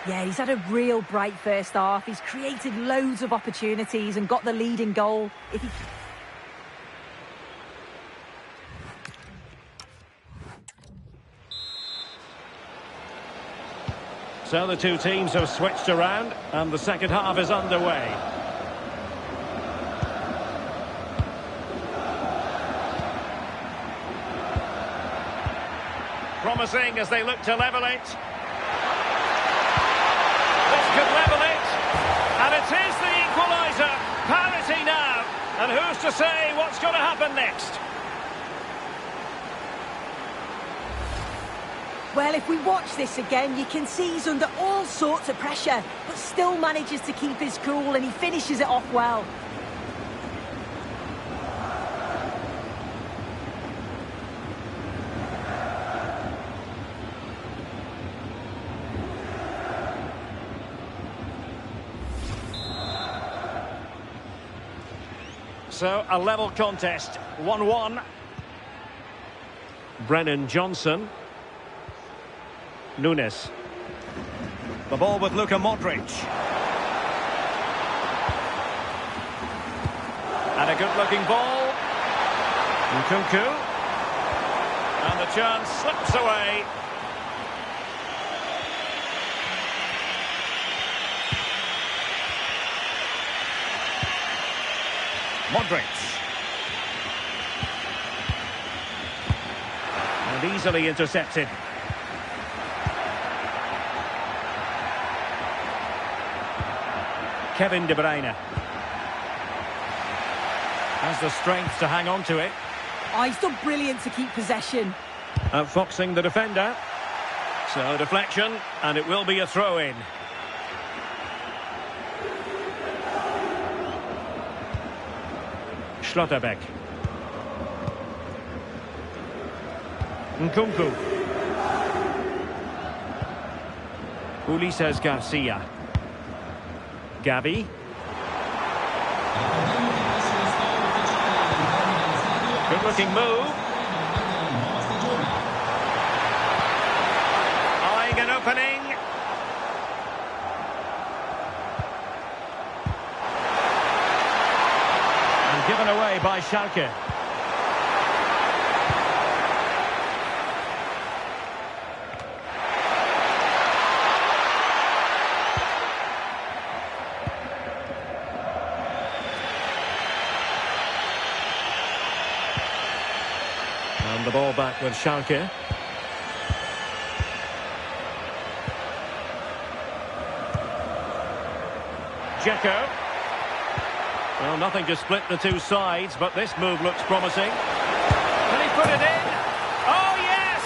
Yeah, he's had a real bright first half. He's created loads of opportunities and got the leading goal. So the two teams have switched around and the second half is underway. Promising as they look to level it. This could level it. And it is the equaliser. Parity now. And who's to say what's going to happen next? Well, if we watch this again, you can see he's under all sorts of pressure, but still manages to keep his cool and he finishes it off well. So, a level contest, 1-1. Brennan Johnson. Nunes. The ball with Luka Modric. And a good-looking ball. Nkunku. And the chance slips away. Modric. And easily intercepted. Kevin De Bruyne. Has the strength to hang on to it. Oh, he's done brilliant to keep possession. Outfoxing the defender. So deflection, and it will be a throw-in. Schlotterbeck. Nkunku. Ulises Garcia. Gavi. Good looking move. Eyeing an opening. And given away by Schalke. And the ball back with Schalke. Dzeko. Well, nothing to split the two sides, but this move looks promising. Can he put it in? Oh, yes!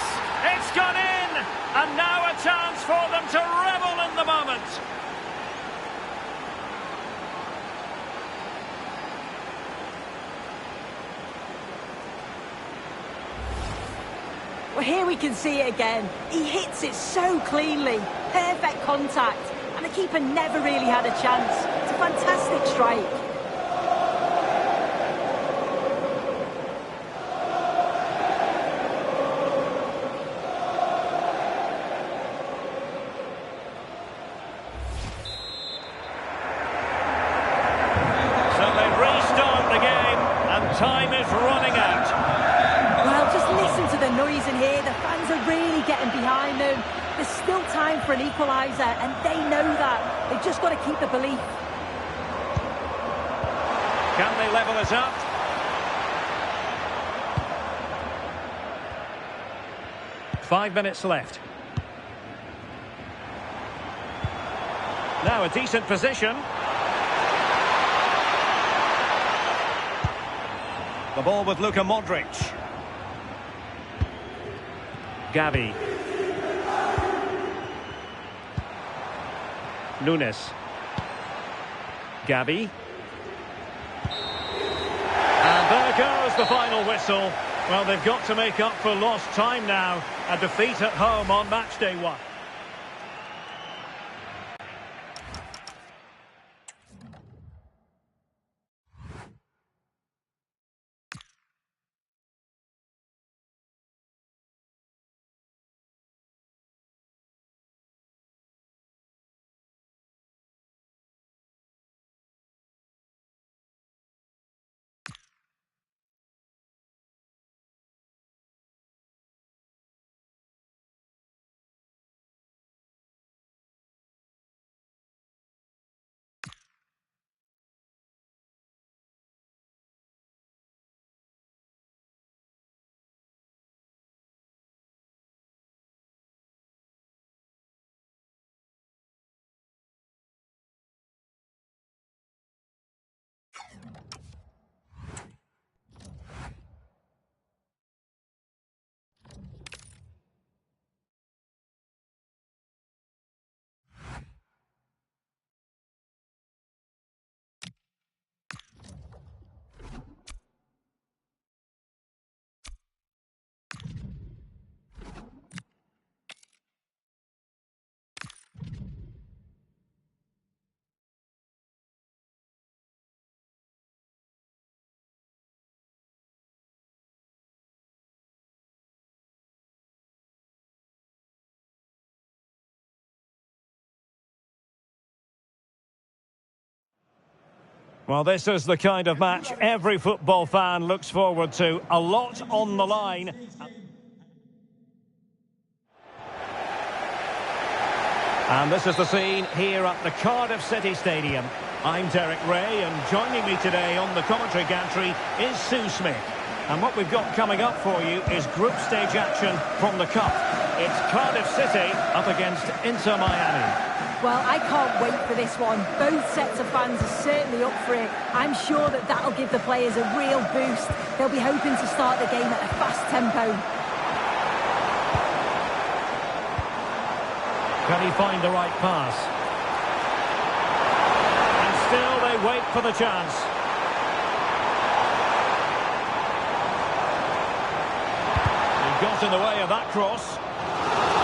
It's gone in! And now a chance for them to revel in the moment. Well, here we can see it again. He hits it so cleanly. Perfect contact. And the keeper never really had a chance. It's a fantastic strike. So they restart the game, and time is running out. Well, just listen to the noise in here. The fans are really getting behind them. There's still time for an equaliser, and they know that. They've just got to keep the belief. Can they level it up? 5 minutes left. Now a decent position. The ball with Luka Modric. Gavi. Nunes. Gavi. And there goes the final whistle. Well, they've got to make up for lost time now. A defeat at home on match day 1. Well, this is the kind of match every football fan looks forward to. A lot on the line. And this is the scene here at the Cardiff City Stadium. I'm Derek Ray, and joining me today on the commentary gantry is Sue Smith. And what we've got coming up for you is group stage action from the Cup. It's Cardiff City up against Inter Miami. Well, I can't wait for this one. Both sets of fans are certainly up for it. I'm sure that that'll give the players a real boost. They'll be hoping to start the game at a fast tempo. Can he find the right pass? And still they wait for the chance. He got in the way of that cross.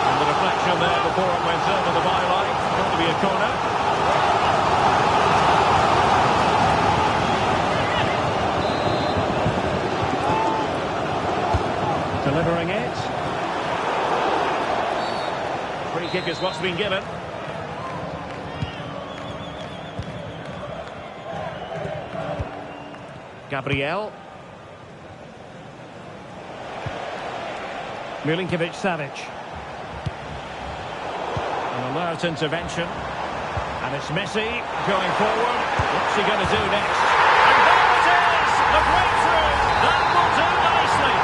And the deflection there before it went over the byline. Going to be a corner. Delivering it. Free kick is what's been given. Gabriel. Milinkovic-Savic. An alert intervention. And it's Messi going forward. What's he going to do next? And there it is! The breakthrough! That will do nicely!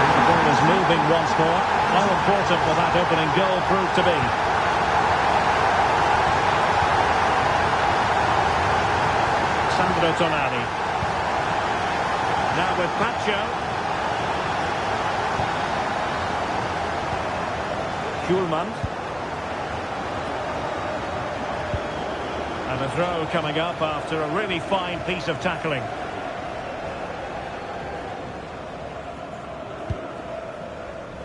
The ball is moving once more. How important will that opening goal prove to be? Sandro Tonali. Now with Pacho. Schulman. And a throw coming up after a really fine piece of tackling.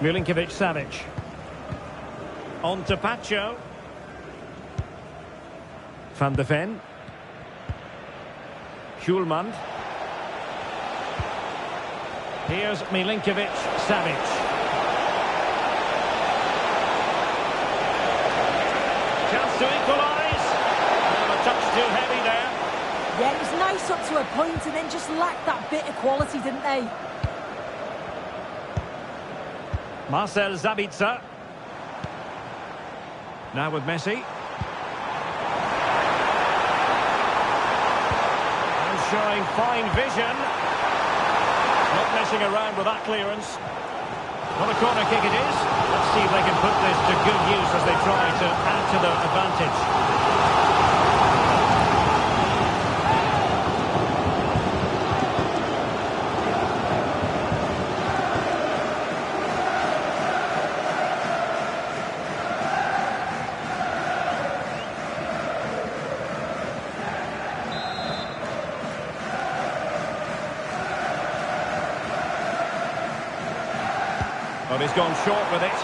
Milinkovic-Savic. On to Pacho. Van de Ven. Schulman. Here's Milinkovic-Savic. Chance to equalise. A touch too heavy there. Yeah, it was nice up to a point and then just lacked that bit of quality, didn't they? Marcel Sabitzer. Now with Messi. And showing fine vision. Not messing around with that clearance. Well, a corner kick it is. Let's see if they can put this to good use as they try to add to their advantage. Well, he's gone short with it.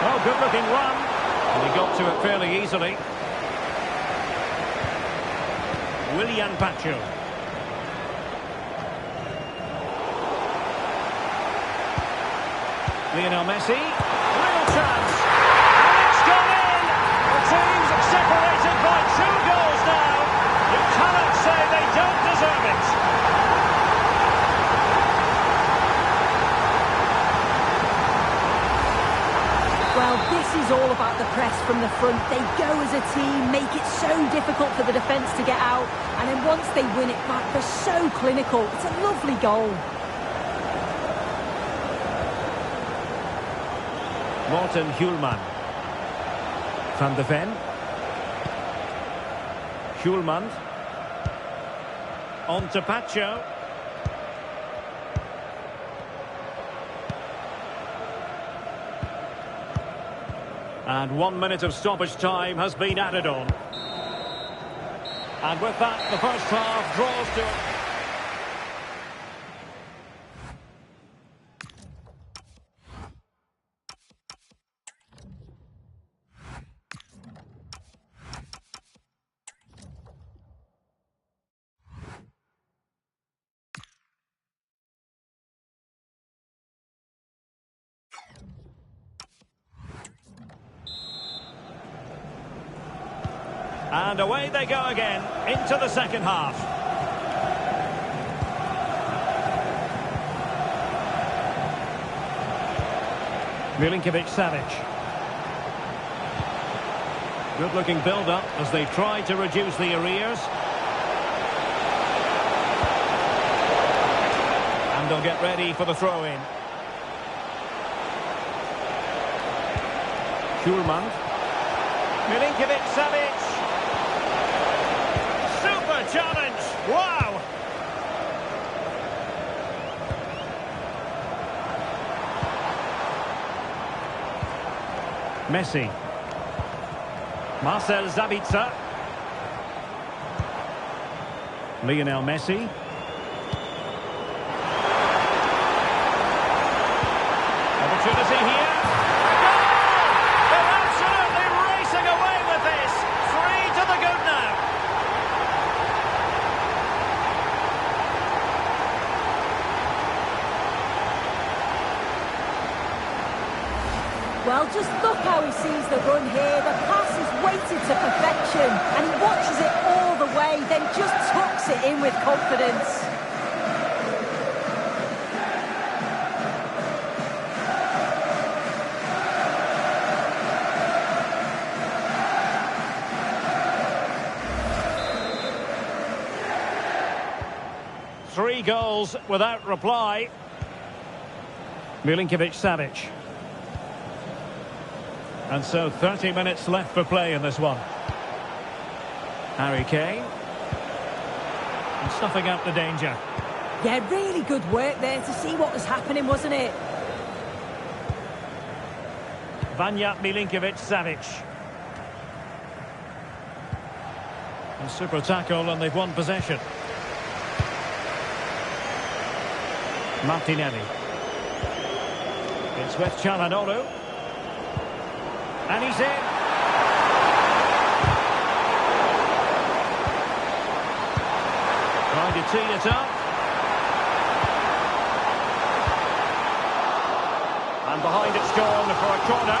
Oh, good-looking run. And he got to it fairly easily. Willian Pacho. Lionel Messi. Real chance. And it's gone in. The team's separated by 2 goals now. You cannot say they don't deserve it. Well, this is all about the press from the front. They go as a team, make it so difficult for the defence to get out, and then once they win it back, they're so clinical. It's a lovely goal. Morten Hjulman. Van de Ven. Hjulman. On to Pacho. And 1 minute of stoppage time has been added on. And with that, the first half draws to... And away they go again, into the second half. Milinkovic-Savic. Good-looking build-up as they try to reduce the arrears. And they'll get ready for the throw-in. Hjulman. Milinkovic-Savic. Challenge! Wow! Messi. Marcel Sabitzer. Lionel Messi. Opportunity here. Goal! They're absolutely racing away with this. 3 to the good now. Well, just look how he sees the run here. The pass is weighted to perfection, and he watches it all the way, then just tucks it in with confidence. Three goals without reply. Milinkovic-Savic. And so 30 minutes left for play in this one. Harry Kane. And snuffing out the danger. Yeah, really good work there to see what was happening, wasn't it? Vanja Milinkovic-Savic. A super tackle and they've won possession. Martinelli. It's with Çalhanoğlu. And he's in. Trying to tee it up. And behind it's gone for a corner.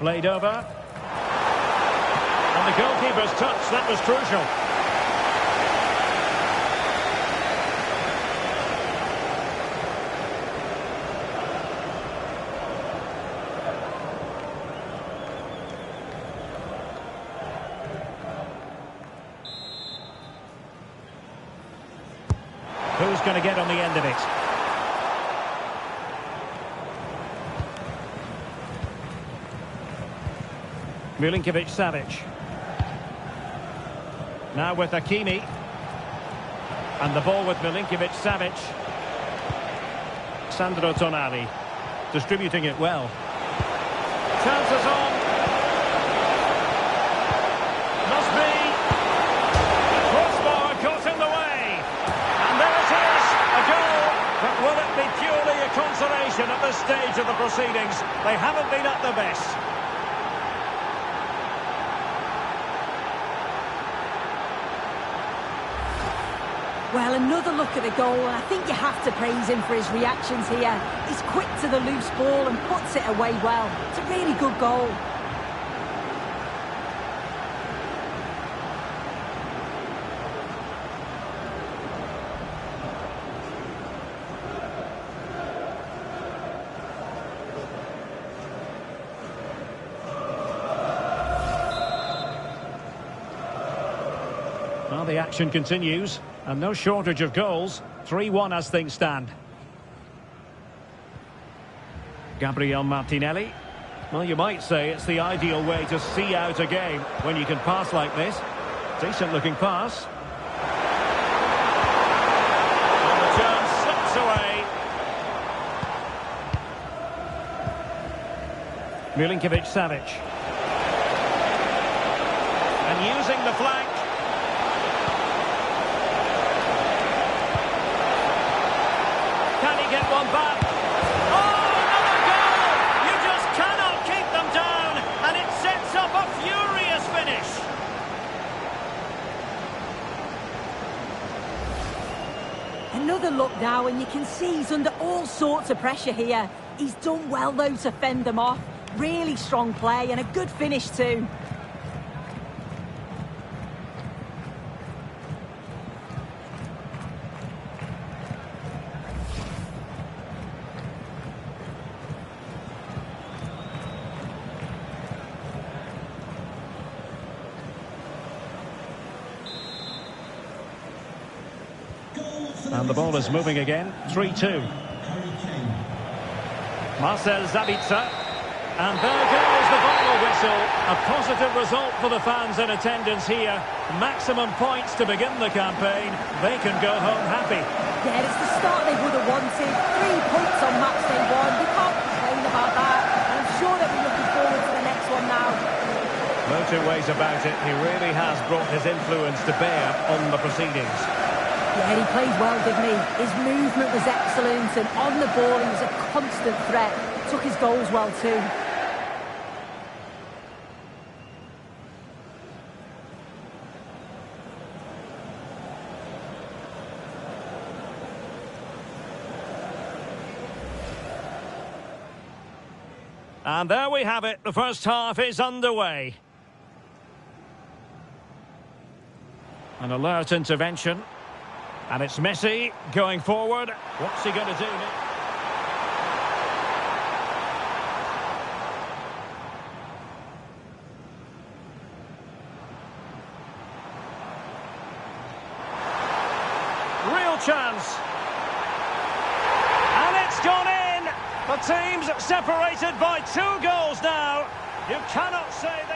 Played over. And the goalkeeper's touch, that was crucial. Who's going to get on the end of it? Milinkovic-Savic. Now with Hakimi. And the ball with Milinkovic-Savic. Sandro Tonali. Distributing it well. Chances on. Must be. Crossbar caught in the way. And there it is. A goal. But will it be purely a consolation at this stage of the proceedings? They haven't been at their best. Well, another look at the goal, and I think you have to praise him for his reactions here. He's quick to the loose ball and puts it away well. It's a really good goal. Well, the action continues. And no shortage of goals. 3-1 as things stand. Gabriel Martinelli. Well, you might say it's the ideal way to see out a game when you can pass like this. Decent looking pass. And the chance slips away. Milinkovic-Savic. And using the flank. Can he get one back? Oh, another goal! You just cannot keep them down, and it sets up a furious finish. Another look now, and you can see he's under all sorts of pressure here. He's done well, though, to fend them off. Really strong play, and a good finish, too. And the ball is moving again. 3-2. Marcel Sabitzer. And there goes the final whistle. A positive result for the fans in attendance here. Maximum points to begin the campaign. They can go home happy. Yeah, it's the start they would have wanted. 3 points on match day one. You can't complain about that. And I'm sure they'll be looking forward to the next one now. No two ways about it. He really has brought his influence to bear on the proceedings. Yeah, he played well, didn't he? His movement was excellent, and on the ball he was a constant threat. Took his goals well too. And there we have it. The first half is underway. An alert intervention. And it's Messi going forward. What's he going to do now? Real chance. And it's gone in. The team's separated by 2 goals now. You cannot say that.